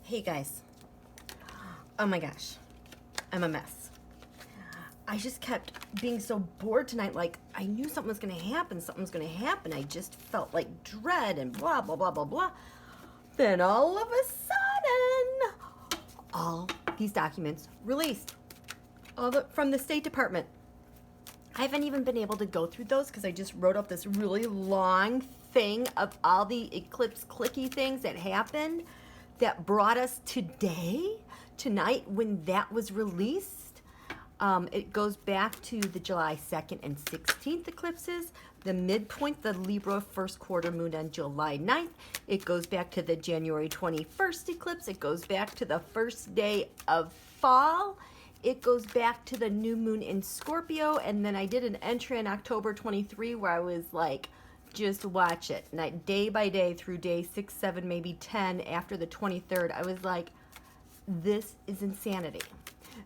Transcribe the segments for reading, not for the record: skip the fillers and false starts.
Hey guys, oh my gosh, I'm a mess. I just kept being so bored tonight, like I knew something was gonna happen, I just felt like dread and blah, blah, blah, blah, blah. Then all of a sudden, all these documents released, from the State Department. I haven't even been able to go through those because I just wrote up this really long thing of all the eclipse clicky things that happened that brought us tonight when that was released. It goes back to the July 2nd and 16th eclipses, the midpoint, the Libra first quarter moon on July 9th. It goes back to the January 21st eclipse. It goes back to the first day of fall. It goes back to the new moon in Scorpio. And then I did an entry on October 23 where I was like, just watch it. And day by day through day 6, 7, maybe 10 after the 23rd, I was like, this is insanity.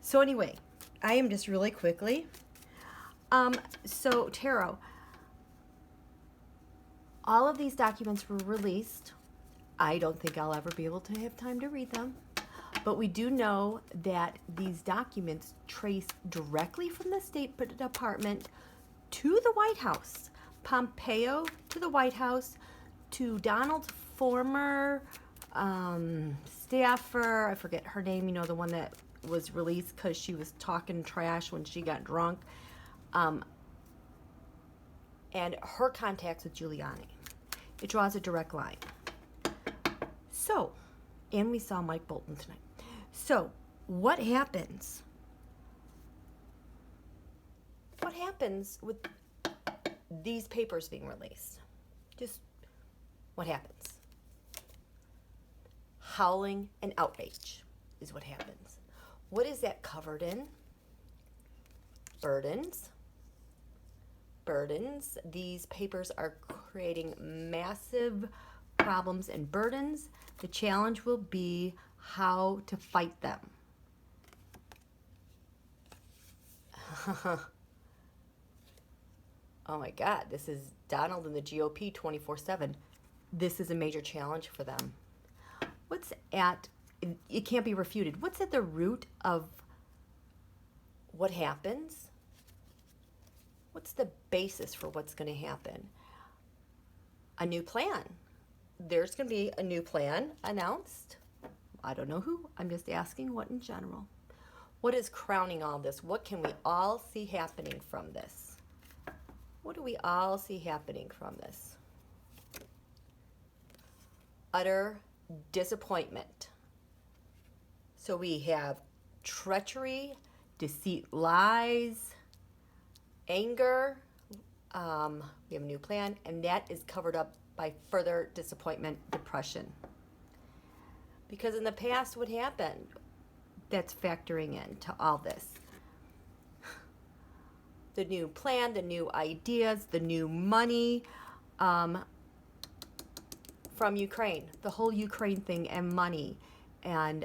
So anyway, I am just really quickly. So tarot, all of these documents were released. I don't think I'll ever be able to have time to read them. But we do know that these documents trace directly from the State Department to the White House. Pompeo to the White House, to Donald's former staffer, I forget her name, you know, the one that was released because she was talking trash when she got drunk, and her contacts with Giuliani. It draws a direct line. So, and we saw Mike Bolton tonight. So, what happens? What happens with these papers being released? Just what happens? Howling and outrage is what happens. What is that covered in? Burdens. Burdens. These papers are creating massive problems and burdens. The challenge will be how to fight them. Oh my God, this is Donald and the GOP 24/7. This is a major challenge for them. It can't be refuted. What's at the root of what happens? What's the basis for what's going to happen? A new plan. There's going to be a new plan announced. I don't know who. I'm just asking what in general. What is crowning all this? What can we all see happening from this? What do we all see happening from this? Utter disappointment. So we have treachery, deceit, lies, anger. We have a new plan, and that is covered up by further disappointment, depression. Because in the past, what happened? That's factoring into all this. The new plan, the new ideas, the new money from Ukraine, the whole Ukraine thing and money and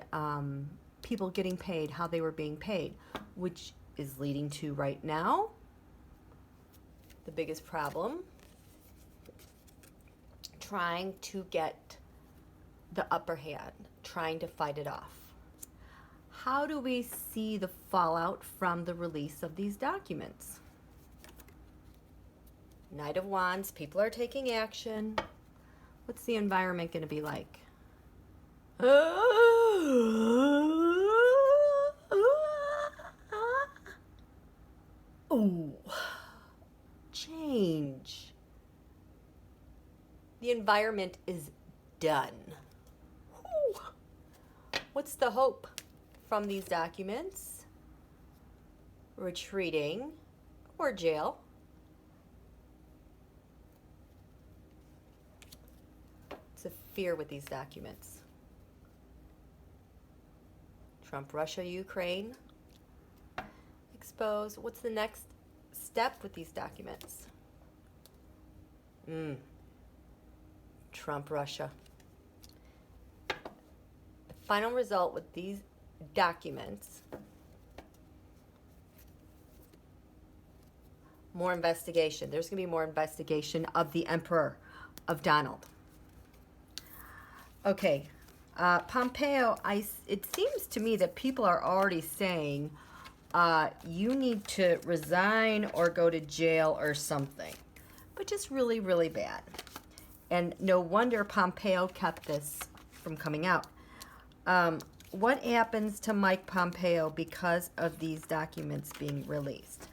people getting paid, how they were being paid, which is leading to right now the biggest problem, trying to get the upper hand, trying to fight it off. How do we see the fallout from the release of these documents? Knight of Wands, people are taking action. What's the environment going to be like? Oh, change. The environment is done. Whew. What's the hope from these documents? Retreating or jail. It's a fear with these documents. Trump, Russia, Ukraine. Expose. What's the next step with these documents? Trump, Russia. The final result with these documents, more investigation. There's going to be more investigation of the Emperor, of Donald. Okay, Pompeo, it seems to me that people are already saying you need to resign or go to jail or something, which is really, really bad. And no wonder Pompeo kept this from coming out. What happens to Mike Pompeo because of these documents being released?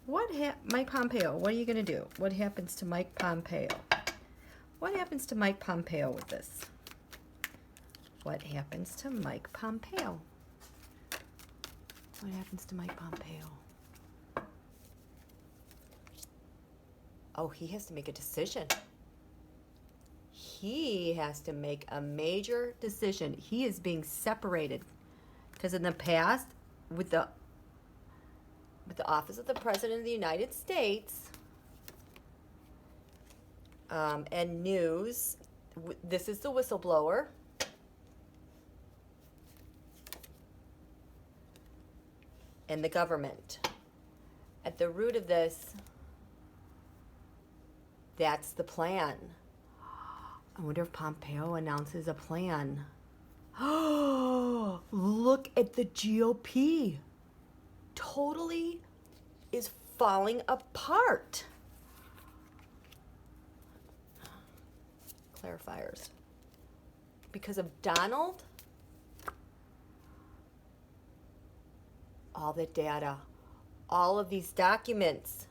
Mike Pompeo, what are you going to do? What happens to Mike Pompeo? What happens to Mike Pompeo with this? What happens to Mike Pompeo? What happens to Mike Pompeo? Oh, he has to make a decision. He has to make a major decision. He is being separated because in the past, with the office of the President of the United States and news, this is the whistleblower. And the government. At the root of this, that's the plan. I wonder if Pompeo announces a plan. Oh, look at the GOP. Totally is falling apart. Clarifiers. Because of Donald? All the data. All of these documents.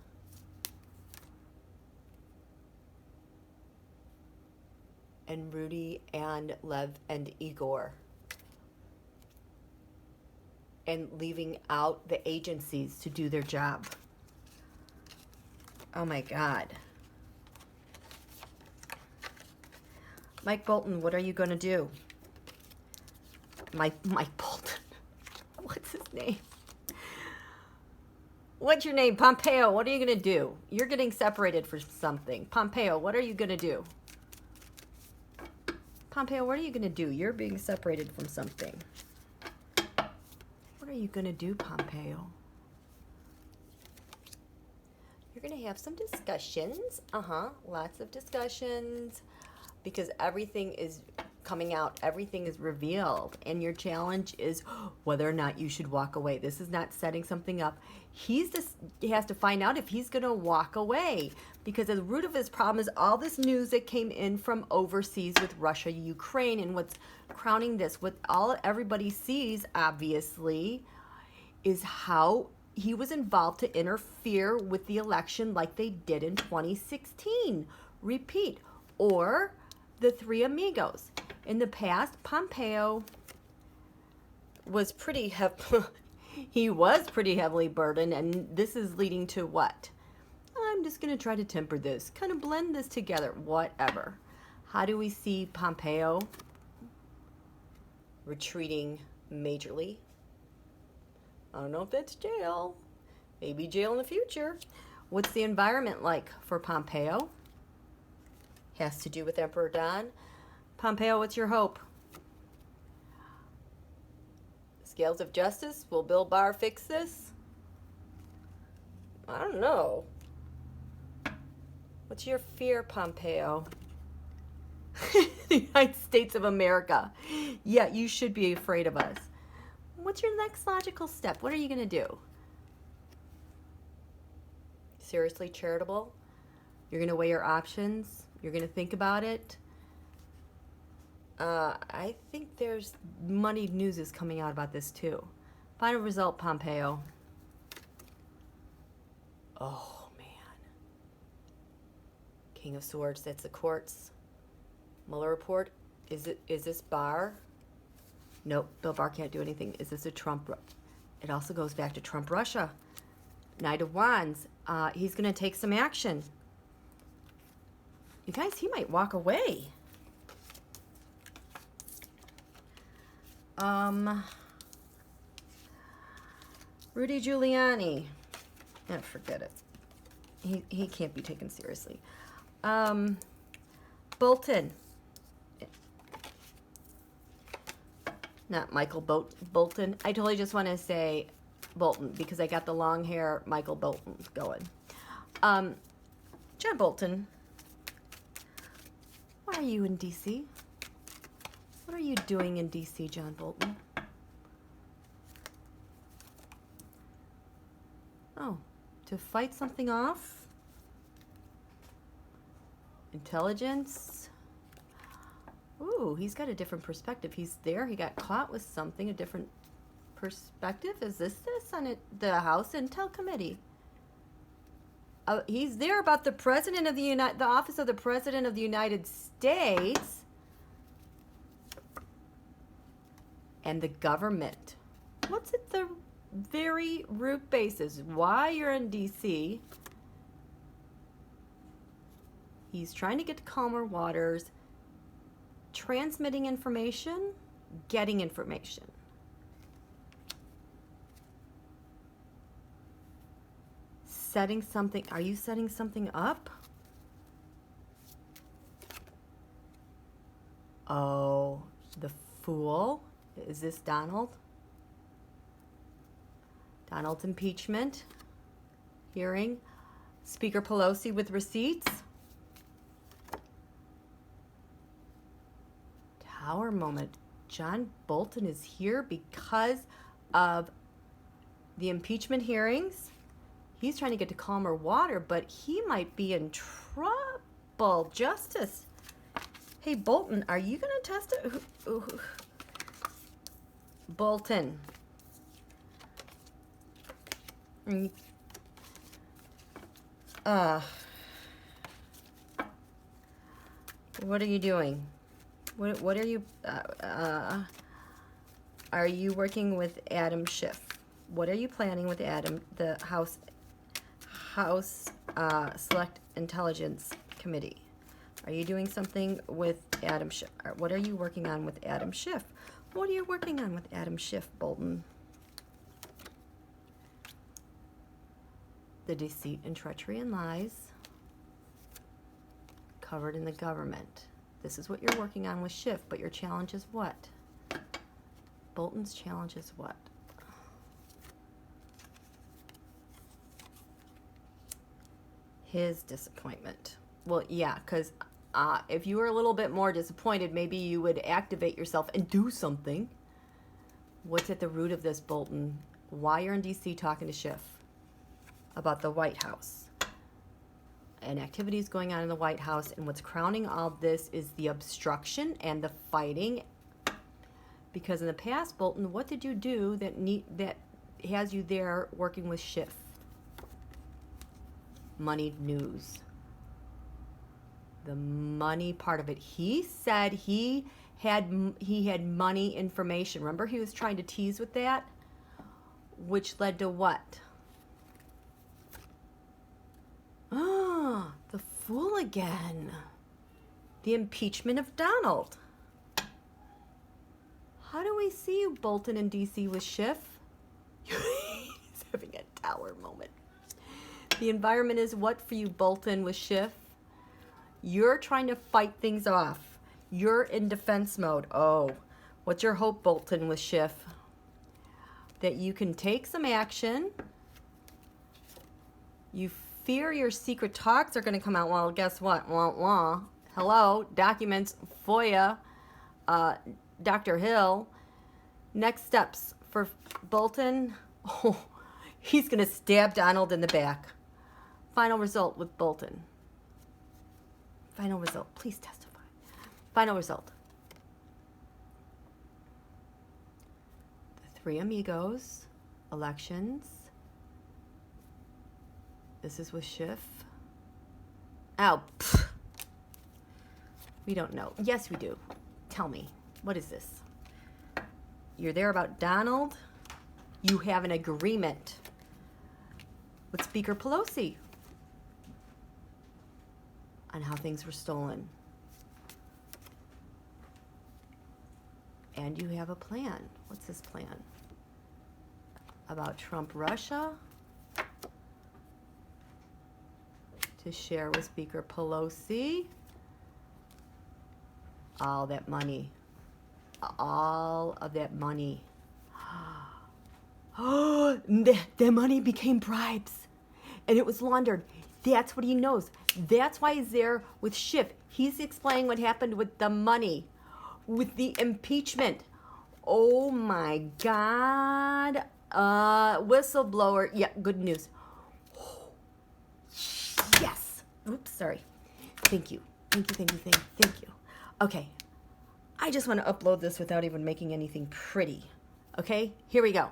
And Rudy and Lev and Igor. And leaving out the agencies to do their job. Oh my God. Mike Bolton, what are you going to do? Mike Bolton. What's his name? What's your name? Pompeo, what are you going to do? You're getting separated for something. Pompeo, what are you going to do? Pompeo, what are you going to do? You're being separated from something. What are you going to do, Pompeo? You're going to have some discussions. Lots of discussions. Because everything is coming out. Everything is revealed. And your challenge is whether or not you should walk away. This is not setting something up. He has to find out if he's going to walk away. Because at the root of his problem is all this news that came in from overseas with Russia, Ukraine, and what's crowning this, what everybody sees, obviously, is how he was involved to interfere with the election like they did in 2016. Repeat. Or the Three Amigos. In the past, Pompeo was pretty heavily burdened, and this is leading to what? I'm just going to try to temper this, kind of blend this together, whatever. How do we see Pompeo retreating majorly? I don't know if that's jail. Maybe jail in the future. What's the environment like for Pompeo? Has to do with Emperor Don. Pompeo, what's your hope? Scales of justice? Will Bill Barr fix this? I don't know. What's your fear, Pompeo? The United States of America. Yeah, you should be afraid of us. What's your next logical step? What are you going to do? Seriously charitable? You're going to weigh your options? You're going to think about it? I think there's moneyed news is coming out about this too. Final result, Pompeo. Oh, man. King of Swords, that's the courts. Mueller report. Is this Barr? Nope, Bill Barr can't do anything. Is this a Trump? It also goes back to Trump Russia. Knight of Wands. He's going to take some action. You guys, he might walk away. Rudy Giuliani. Oh, forget it. He can't be taken seriously. Bolton. Not Michael Bolton. I totally just want to say Bolton because I got the long hair Michael Bolton going. John Bolton. Why are you in D.C.? What are you doing in D.C., John Bolton? Oh, to fight something off? Intelligence? Ooh, he's got a different perspective. He's there. He got caught with something, a different perspective. Is this on it, the House Intel Committee? He's there about the President of the Office of the President of the United States and the government. What's at the very root basis? Why you're in D.C.? He's trying to get to calmer waters, transmitting information, getting information. Setting something, are you setting something up? Oh, the Fool. Is this Donald? Donald's impeachment hearing. Speaker Pelosi with receipts. Tower moment. John Bolton is here because of the impeachment hearings. He's trying to get to calmer water, but he might be in trouble. Justice. Hey, Bolton, are you going to test it? Bolton. What are you doing? What are you, are you working with Adam Schiff? What are you planning with Adam, the House Select Intelligence Committee? Are you doing something with Adam Schiff? What are you working on with Adam Schiff? What are you working on with Adam Schiff, Bolton? The deceit and treachery and lies covered in the government. This is what you're working on with Schiff, but your challenge is what? Bolton's challenge is what? His disappointment. Well, yeah, because if you were a little bit more disappointed, maybe you would activate yourself and do something. What's at the root of this, Bolton? Why you're in D.C. talking to Schiff about the White House and activities going on in the White House, and what's crowning all this is the obstruction and the fighting. Because in the past, Bolton, what did you do that has you there working with Schiff? Moneyed news. The money part of it. He said he had money information. Remember, he was trying to tease with that, which led to what? Ah, the Fool again. The impeachment of Donald. How do we see you, Bolton, in D.C. with Schiff? He's having a tower moment. The environment is what for you, Bolton, with Schiff? You're trying to fight things off. You're in defense mode. Oh, what's your hope, Bolton, with Schiff? That you can take some action. You fear your secret talks are going to come out. Well, guess what? Wah, wah. Hello, documents, FOIA, Dr. Hill. Next steps for Bolton. Oh, he's going to stab Donald in the back. Final result with Bolton. Final result. Please testify. Final result. The Three Amigos, elections. This is with Schiff. Oh, pfft. We don't know. Yes, we do. Tell me. What is this? You're there about Donald. You have an agreement with Speaker Pelosi on how things were stolen. And you have a plan. What's this plan? About Trump, Russia, to share with Speaker Pelosi. All that money. All of that money. Oh, the money became bribes. And it was laundered. That's what he knows. That's why he's there with Schiff. He's explaining what happened with the money. with the impeachment. Oh my God. Whistleblower. Yeah, good news. Yes. Oops, sorry. Thank you. Thank you. Okay. I just want to upload this without even making anything pretty. Okay, here we go.